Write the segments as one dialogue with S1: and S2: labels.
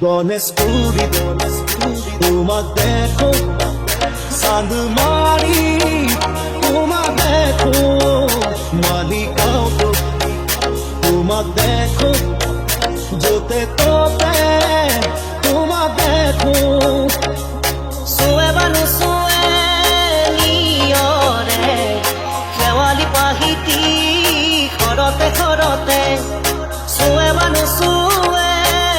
S1: গণেশপুরি তোমার দেখো চাঁদমারি তোমার দেখো মালিকাও তো তোমার দেখো জোতে তোতে তোমার দেখো
S2: Suebanu sueliore Kewali pahiti Khorote khorote Suebanu sueliore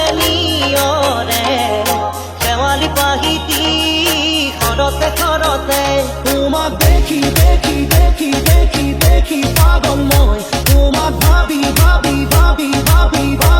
S2: Kewali pahiti Khorote khorote
S1: তোমার দেখি দেখি দেখি দেখি দেখি পাগল নয় তোমার ভাবি ভাবি ভাবি ভাবি ভাবি